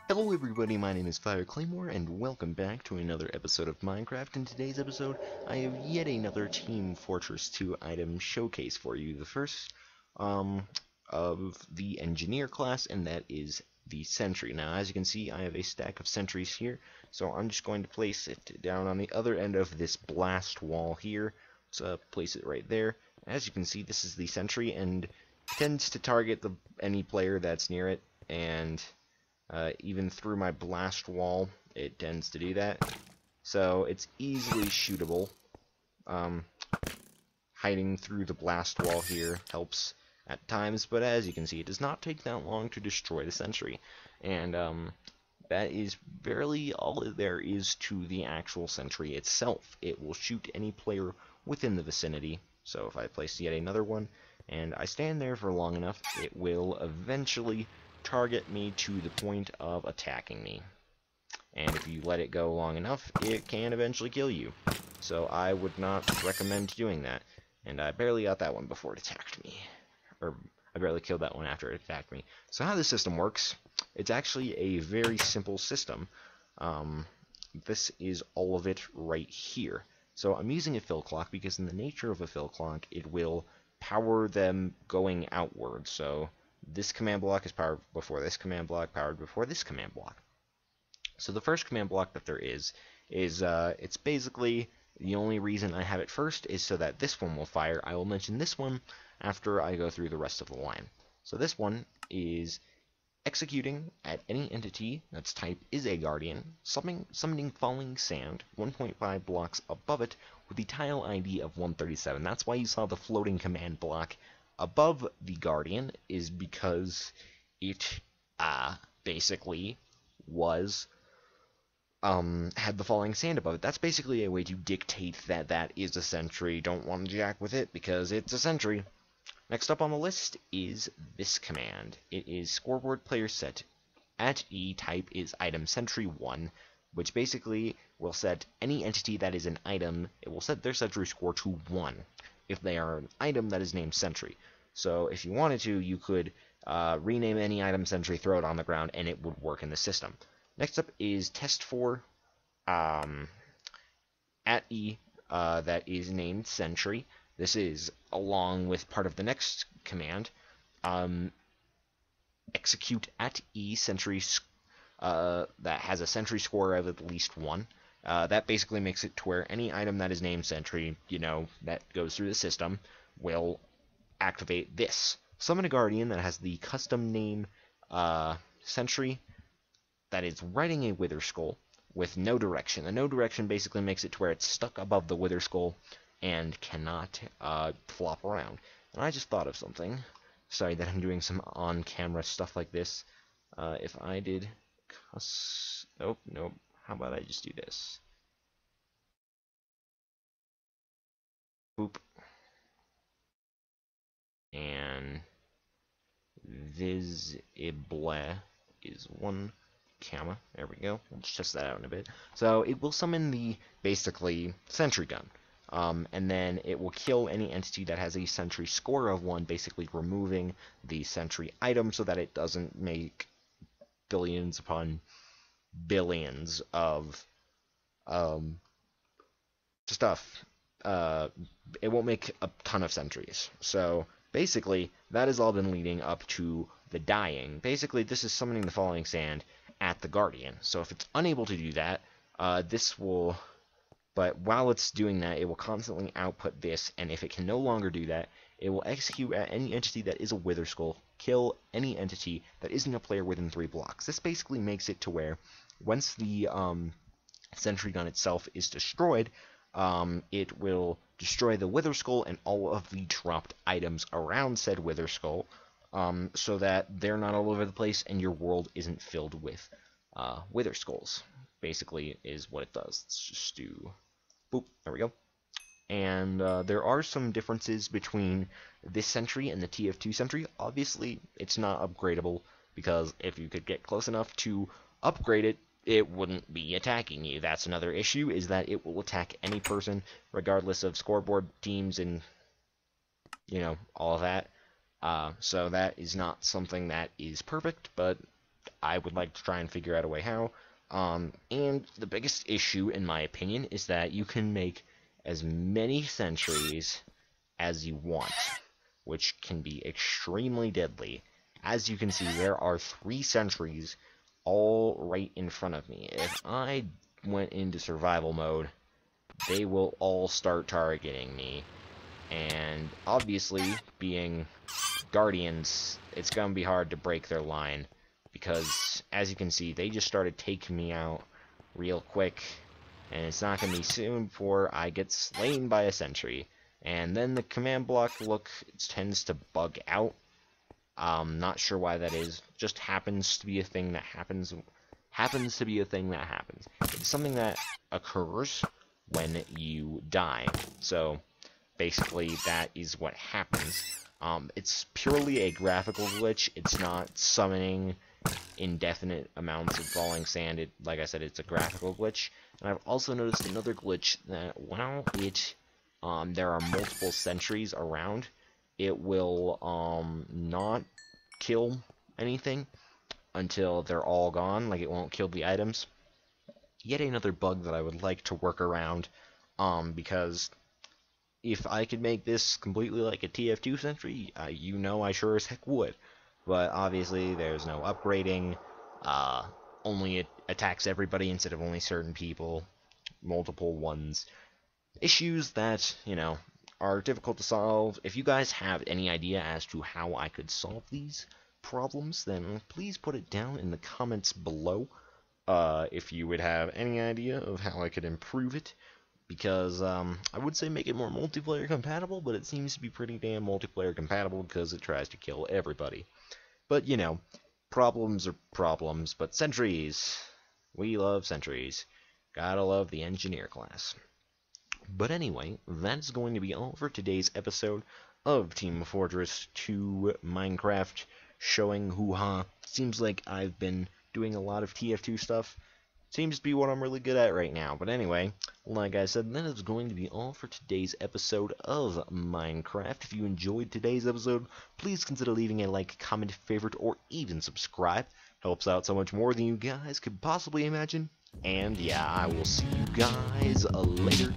Hello everybody, my name is FireClaymore, and welcome back to another episode of Minecraft. In today's episode, I have yet another Team Fortress 2 item showcase for you. The first of the Engineer class, and that is the Sentry. Now, as you can see, I have a stack of Sentries here, so I'm just going to place it down on the other end of this blast wall here. Let's place it right there. As you can see, this is the Sentry, and tends to target any player that's near it, and even through my blast wall, it tends to do that. So it's easily shootable. Hiding through the blast wall here helps at times, but as you can see, it does not take that long to destroy the Sentry. And that is barely all there is to the actual Sentry itself. It will shoot any player within the vicinity. So if I place yet another one, and I stand there for long enough, it will eventually target me to the point of attacking me. And if you let it go long enough, it can eventually kill you. So I would not recommend doing that. And I barely got that one before it attacked me. Or I barely killed that one after it attacked me. So how this system works, it's actually a very simple system. This is all of it right here. So I'm using a fill clock because in the nature of a fill clock, it will power them going outward. So this command block is powered before this command block, powered before this command block. So the first command block that there is it's basically the only reason I have it first is so that this one will fire. I will mention this one after I go through the rest of the line. So this one is executing at any entity that's type is a guardian, summoning falling sand 1.5 blocks above it with the tile ID of 137. That's why you saw the floating command block above the guardian, is because it basically was had the falling sand above it. That's basically a way to dictate that that is a Sentry. Don't want to jack with it because it's a Sentry. Next up on the list is this command. It is scoreboard player set at E, type is item Sentry 1, which basically will set any entity that is an item, it will set their Sentry score to 1 if they are an item that is named Sentry. So if you wanted to, you could rename any item Sentry, throw it on the ground, and it would work in the system. Next up is test 4 at E that is named Sentry. This is along with part of the next command. Execute at E Sentry that has a Sentry score of at least 1. That basically makes it to where any item that is named Sentry, that goes through the system, will activate this. Summon a Guardian that has the custom name Sentry that is riding a Wither Skull with no direction. The no direction basically makes it to where it's stuck above the Wither Skull and cannot flop around. And I just thought of something. Sorry that I'm doing some on-camera stuff like this. If I did... Nope. How about I just do this? Boop. And visible is 1 comma. There we go. We'll just test that out in a bit. So it will summon the, basically, Sentry gun. And then it will kill any entity that has a Sentry score of 1, basically removing the Sentry item so that it doesn't make billions upon billions of stuff. It won't make a ton of Sentries. So basically, that has all been leading up to the dying. Basically, this is summoning the falling sand at the Guardian. So if it's unable to do that, this will... But while it's doing that, it will constantly output this, and if it can no longer do that, it will execute at any entity that is a Wither Skull, kill any entity that isn't a player within 3 blocks. This basically makes it to where, once the Sentry gun itself is destroyed, it will destroy the Wither Skull and all of the dropped items around said Wither Skull, so that they're not all over the place and your world isn't filled with Wither Skulls. Basically is what it does. Let's just do... Boop, there we go. And there are some differences between this Sentry and the TF2 Sentry. Obviously, it's not upgradable, because if you could get close enough to upgrade it, it wouldn't be attacking you. That's another issue, is that it will attack any person, regardless of scoreboard teams and, all of that. So that is not something that is perfect, but I would like to try and figure out a way how. And the biggest issue, in my opinion, is that you can make as many sentries as you want, which can be extremely deadly. As you can see, there are 3 sentries all right in front of me. If I went into survival mode, they will all start targeting me. And obviously, being Guardians, it's going to be hard to break their line, because as you can see, they just started taking me out real quick, and it's not going to be soon before I get slain by a sentry. And then the command block look tends to bug out. Not sure why that is. Just happens to be a thing that happens. Happens to be a thing that happens. It's something that occurs when you die. So basically, that is what happens. It's purely a graphical glitch. It's not summoning indefinite amounts of falling sand. Like I said, it's a graphical glitch. And I've also noticed another glitch that while there are multiple sentries around, it will not kill anything until they're all gone. Like, it won't kill the items. Yet another bug that I would like to work around, because if I could make this completely like a TF2 Sentry, you know I sure as heck would. But obviously there's no upgrading, only it attacks everybody instead of only certain people, multiple ones. Issues that, you know, are difficult to solve. If you guys have any idea as to how I could solve these problems, then please put it down in the comments below. If you would have any idea of how I could improve it, because I would say make it more multiplayer compatible, but it seems to be pretty damn multiplayer compatible because it tries to kill everybody. But, you know, problems are problems, but sentries, we love sentries. Gotta love the engineer class. But anyway, that's going to be all for today's episode of Team Fortress 2 Minecraft, showing hoo-ha. Seems like I've been doing a lot of TF2 stuff. Seems to be what I'm really good at right now. But anyway, like I said, that is going to be all for today's episode of Minecraft. If you enjoyed today's episode, please consider leaving a like, comment, favorite, or even subscribe. Helps out so much more than you guys could possibly imagine. And yeah, I will see you guys later.